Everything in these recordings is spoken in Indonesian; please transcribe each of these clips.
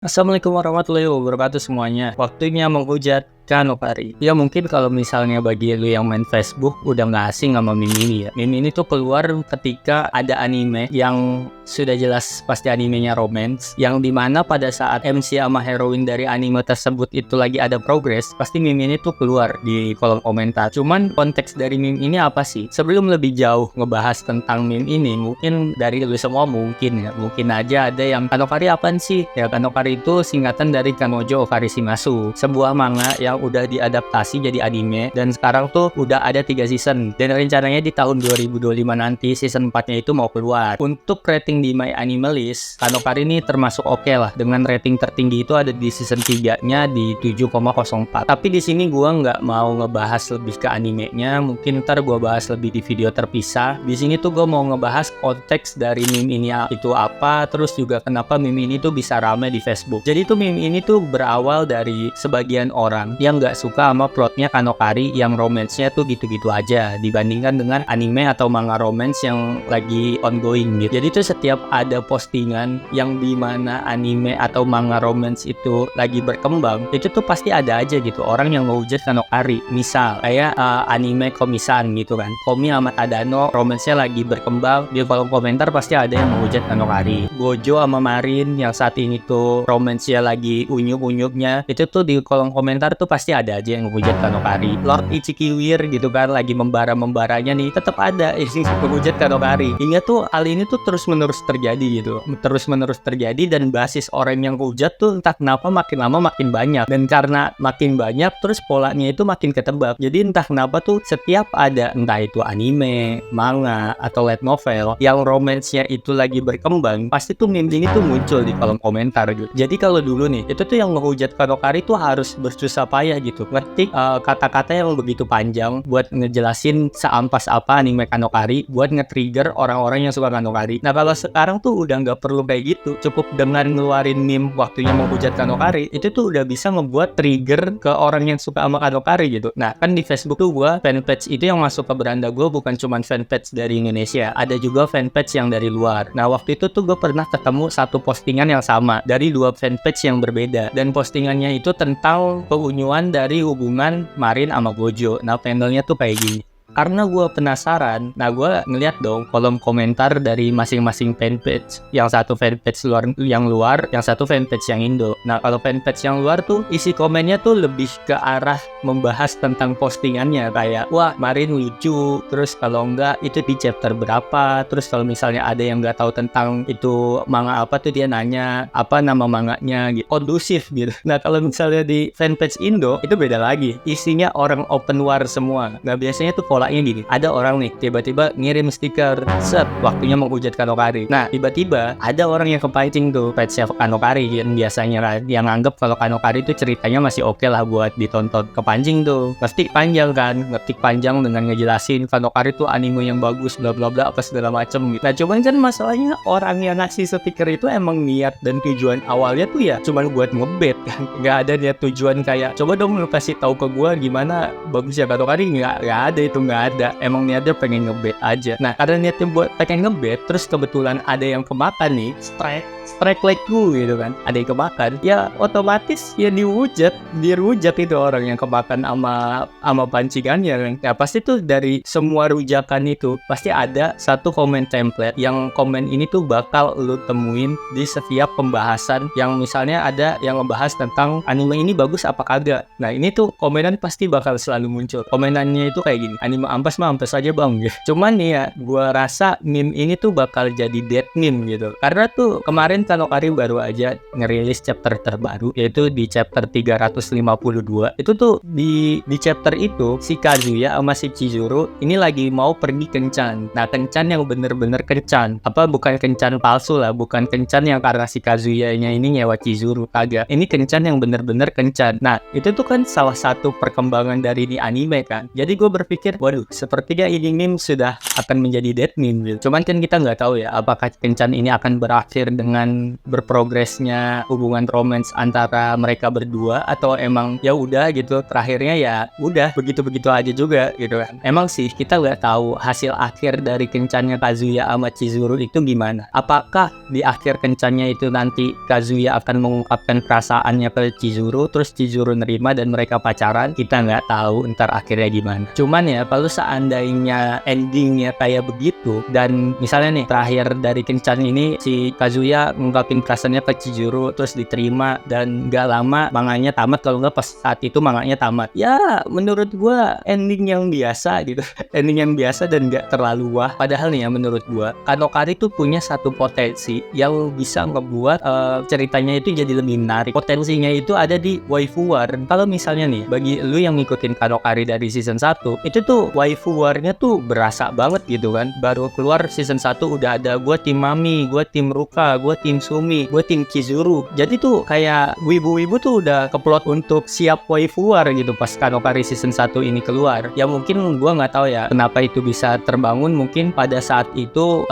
Assalamualaikum warahmatullahi wabarakatuh semuanya. Waktunya menghujat Kanokari. Ya mungkin kalau misalnya bagi lu yang main Facebook udah nggak asing sama meme ini ya. Meme ini tuh keluar ketika ada anime yang sudah jelas pasti animenya romance, yang dimana pada saat MC sama heroine dari anime tersebut itu lagi ada progress, pasti meme ini tuh keluar di kolom komentar. Cuman konteks dari meme ini apa sih? Sebelum lebih jauh ngebahas tentang meme ini, mungkin dari lu semua mungkin aja ada yang Kanokari apaan sih? Ya Kanokari itu singkatan dari Kanojo Okarishimasu, sebuah manga yang udah diadaptasi jadi anime dan sekarang tuh udah ada 3 season dan rencananya di tahun 2025 nanti season 4-nya itu mau keluar. Untuk rating di My Animalist, Kanokari ini termasuk oke lah, dengan rating tertinggi itu ada di season 3-nya di 7,04. Tapi di sini gua nggak mau ngebahas lebih ke animenya, mungkin ntar gua bahas lebih di video terpisah. Di sini tuh gua mau ngebahas konteks dari meme ini itu apa, terus juga kenapa meme ini tuh bisa rame di Facebook. Jadi tuh meme ini tuh berawal dari sebagian orang yang nggak suka sama plotnya Kanokari yang romance-nya tuh gitu-gitu aja dibandingkan dengan anime atau manga romance yang lagi ongoing gitu. Jadi tuh setiap ada postingan yang dimana anime atau manga romance itu lagi berkembang, itu tuh pasti ada aja gitu orang yang ngehujat Kanokari. Misal kayak anime Komi-san gitu kan, Komi sama Tadano romance-nya lagi berkembang, di kolom komentar pasti ada yang menghujat Kanokari. Gojo sama Marin yang saat ini tuh romance-nya lagi unyuk-unyuknya, itu tuh di kolom komentar tuh pasti ada aja yang menghujat Kanokari. Lord Ichikiwir gitu kan lagi membara-membaranya nih, tetap ada yang menghujat Kanokari. Hingga tuh hal ini tuh terus-menerus terjadi gitu. Terus-menerus terjadi dan basis orang yang hujat tuh entah kenapa makin lama makin banyak. Dan karena makin banyak terus polanya itu makin ketebak. Jadi entah kenapa tuh setiap ada entah itu anime, manga, atau light novel yang romance-nya itu lagi berkembang, pasti tuh meme ini tuh muncul di kolom komentar gitu. Jadi kalau dulu nih, itu tuh yang ngehujat Kanokari tuh harus bersusah payah gitu, ngetik kata-kata yang begitu panjang buat ngejelasin seampas apa anime Kanokari, buat nge-trigger orang-orang yang suka Kanokari. Nah kalau sekarang tuh udah nggak perlu kayak gitu, cukup dengan ngeluarin meme waktunya menghujat Kanokari, itu tuh udah bisa ngebuat trigger ke orang yang suka sama Kanokari gitu. Nah kan di Facebook tuh gua fanpage itu yang masuk ke beranda gua bukan cuma fanpage dari Indonesia, ada juga fanpage yang dari luar. Nah waktu itu tuh gue pernah ketemu satu postingan yang sama dari dua fanpage yang berbeda, dan postingannya itu tentang pengunyuan dari hubungan Marin sama Gojo. Nah panelnya tuh kayak gini. Karena gue penasaran, nah gue ngeliat dong kolom komentar dari masing-masing fanpage. Yang satu fanpage yang luar, yang satu fanpage yang Indo. Nah kalau fanpage yang luar tuh isi komennya tuh lebih ke arah membahas tentang postingannya, kayak wah Marin lucu, terus kalau enggak itu di chapter berapa, terus kalau misalnya ada yang nggak tahu tentang itu manga apa tuh dia nanya apa nama manganya gitu, kondusif gitu. Nah kalau misalnya di fanpage Indo itu beda lagi, isinya orang open war semua. Nah biasanya tuh polanya gini, ada orang nih tiba-tiba ngirim stiker, set waktunya menghujat Kanokari. Nah tiba-tiba ada orang yang kepancing tuh page Kanokari yang biasanya yang anggap kalau Kanokari itu ceritanya masih oke lah buat ditonton, kepancing tuh ngetik panjang kan, ngetik panjang dengan ngejelasin Kanokari tuh anime yang bagus bla bla bla apa segala macem gitu. Nah cuman kan masalahnya orang yang ngasih stiker itu emang niat dan tujuan awalnya tuh ya cuman buat ngebet kan, nggak ada niat tujuan kayak coba dong lu kasih tahu ke gua gimana bagusnya Kanokari. Nggak ada itu, nggak ada. Emang niatnya pengen ngebet aja. Nah karena niatnya buat pengen ngebet, terus kebetulan ada yang kemakan nih, strike like gue gitu kan, ada yang kemakan, ya otomatis ya dirujat itu orang yang kemakan sama pancingannya kan. Ya pasti tuh dari semua rujakan itu pasti ada satu komen template yang komen ini tuh bakal lu temuin di setiap pembahasan yang misalnya ada yang ngebahas tentang anime ini bagus apa kagak. Nah ini tuh komenan pasti bakal selalu muncul. Komenannya itu kayak gini, anime ampas mah ampas aja bang gitu. Cuman nih ya gua rasa meme ini tuh bakal jadi dead meme gitu, karena tuh kemarin Kanokari baru aja ngerilis chapter terbaru, yaitu di chapter 352. Itu tuh di chapter itu si Kazuya sama si Chizuru ini lagi mau pergi kencan. Nah kencan yang bener-bener kencan, apa bukan kencan palsu lah, bukan kencan yang karena si Kazuya-nya ini nyewa Chizuru, kagak. Ini kencan yang bener-bener kencan. Nah itu tuh kan salah satu perkembangan dari ini anime kan. Jadi gue berpikir, waduh sepertinya ini meme sudah akan menjadi dead meme gitu. Cuman kan kita nggak tahu ya apakah kencan ini akan berakhir dengan dengan berprogresnya hubungan romance antara mereka berdua, atau emang ya udah gitu terakhirnya ya udah begitu-begitu aja juga gitu kan. Emang sih kita nggak tahu hasil akhir dari kencannya Kazuya sama Chizuru itu gimana. Apakah di akhir kencannya itu nanti Kazuya akan mengungkapkan perasaannya ke Chizuru, terus Chizuru nerima dan mereka pacaran? Kita nggak tahu ntar akhirnya gimana. Cuman ya kalau seandainya endingnya kayak begitu, dan misalnya nih terakhir dari kencan ini si Kazuya ngungkapin perasaannya ke Chizuru terus diterima dan nggak lama manganya tamat, kalau nggak pas saat itu manganya tamat. Ya menurut gua ending yang biasa gitu. Ending yang biasa dan nggak terlalu wah. Padahal nih ya menurut gua Kanokari tuh punya satu potensi yang bisa ngebuat ceritanya itu jadi lebih menarik. Potensinya itu ada di waifu war. Kalau misalnya nih bagi lu yang ngikutin Kanokari dari season 1, itu tuh waifu warnya tuh berasa banget gitu kan. Baru keluar season 1 udah ada gua tim Mami, gua tim Ruka, gua tim Sumi, gua tim Chizuru. Jadi tuh kayak wibu-wibu tuh udah keplot untuk siap waifu war gitu pas Kanokari season 1 ini keluar. Ya mungkin gua nggak tahu ya kenapa itu bisa terbangun. Mungkin pada saat itu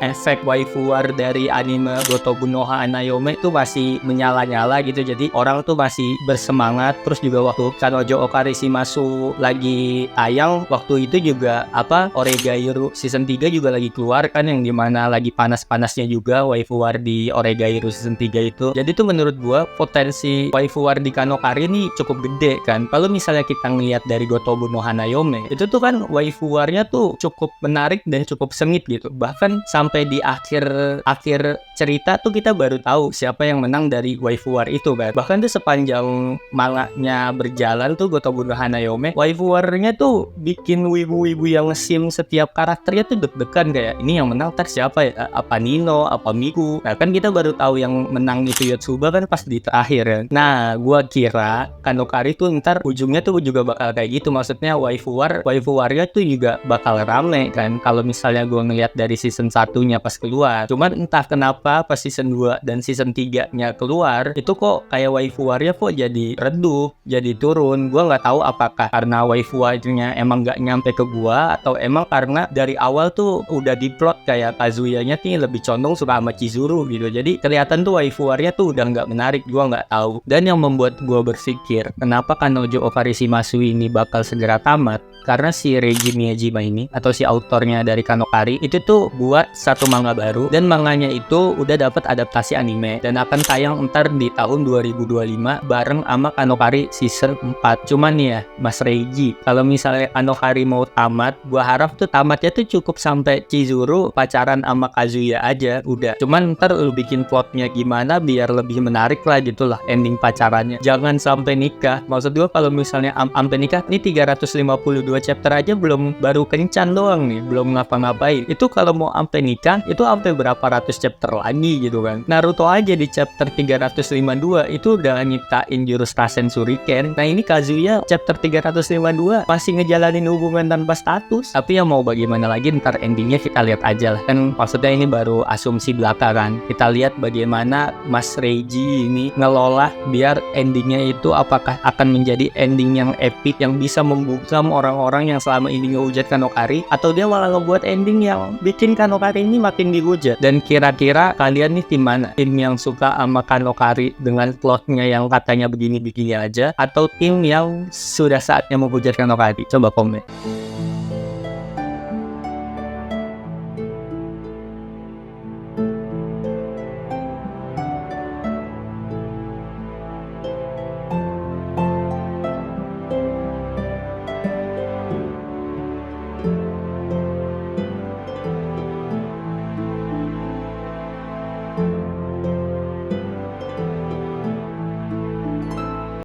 efek waifu war dari anime Gotobu no Hanayome itu masih menyala-nyala gitu. Jadi orang tuh masih bersemangat. Terus juga waktu Kanojo Okarishimasu lagi tayang, waktu itu juga Oregairu season 3 juga lagi keluar kan, yang dimana lagi panas-panasnya juga waifu war di Oregairu season 3 itu. Jadi tuh menurut gua potensi waifu war di Kanokari ini cukup gede kan. Kalau misalnya kita ngeliat dari Gotobu no Hanayome, itu tuh kan waifu warnya tuh cukup menarik dan cukup sengit gitu. Bahkan sampai di akhir cerita tuh kita baru tahu siapa yang menang dari waifu war itu kan. Bahkan tuh sepanjang manganya berjalan tuh Gotobu no Hanayome, waifu warnya tuh bikin wibu-wibu yang nge-sim setiap karakternya tuh deg-degan, kayak ini yang menang ntar siapa ya? Apa Nino, apa Miku? Nah kan kita baru tahu yang menang itu Yotsuba kan pas di terakhir kan. Nah gua kira Kanokari tuh ntar ujungnya tuh juga bakal kayak gitu. Maksudnya waifu warnya tuh juga bakal rame kan kalau misalnya gua ngeliat dari season 1-nya pas keluar. Cuman entah kenapa pas season 2 dan season 3-nya keluar, itu kok kayak waifu warnya kok jadi redup, jadi turun. Gua nggak tahu apakah karena waifu warnya emang nggak nyampe ke gua, atau emang karena dari awal tuh udah diplot kayak Kazuyanya nih lebih condong suka sama Chizuru gitu. Jadi kelihatan tuh waifu warnya tuh udah nggak menarik. Gua nggak tahu. Dan yang membuat gua berpikir kenapa Kanojo Okarishimasu ini bakal segera tamat, karena si Reiji Miyajima ini atau si autornya dari Kanokari itu tuh buat satu manga baru, dan manganya itu udah dapat adaptasi anime dan akan tayang ntar di tahun 2025 bareng sama Kanokari season 4. Cuman ya Mas Reiji, kalau misalnya Kanokari mau tamat, gua harap tuh tamatnya tuh cukup sampai Chizuru pacaran sama Kazuya aja udah. Cuman ntar lu bikin plotnya gimana biar lebih menarik lah gitu lah ending pacarannya. Jangan sampai nikah. Maksud gua kalau misalnya sampai nikah, ini 352 chapter aja baru kencan doang nih, belum ngapa-ngapain. Itu kalau mau sampai nikah itu sampai berapa ratus chapter lagi gitu kan. Naruto aja di chapter 352 itu udah nyiptain jurus Rasen Shuriken. Nah ini Kazuya chapter 352 masih ngejalanin hubungan tanpa status. Tapi ya mau bagaimana lagi, ntar endingnya kita lihat aja lah. Kan maksudnya ini baru asumsi belaka kan. Kita lihat bagaimana Mas Reiji ini ngelola biar endingnya itu apakah akan menjadi ending yang epic yang bisa membungkam orang-orang yang selama ini ngehujat Kanokari, atau dia malah ngebuat ending yang bikin Kanokari ini makin dihujat. Dan kira-kira kalian nih tim mana? Tim yang suka sama Kanokari dengan plotnya yang katanya begini-begini aja, atau tim yang sudah saatnya menghujat Kanokari? Coba komen.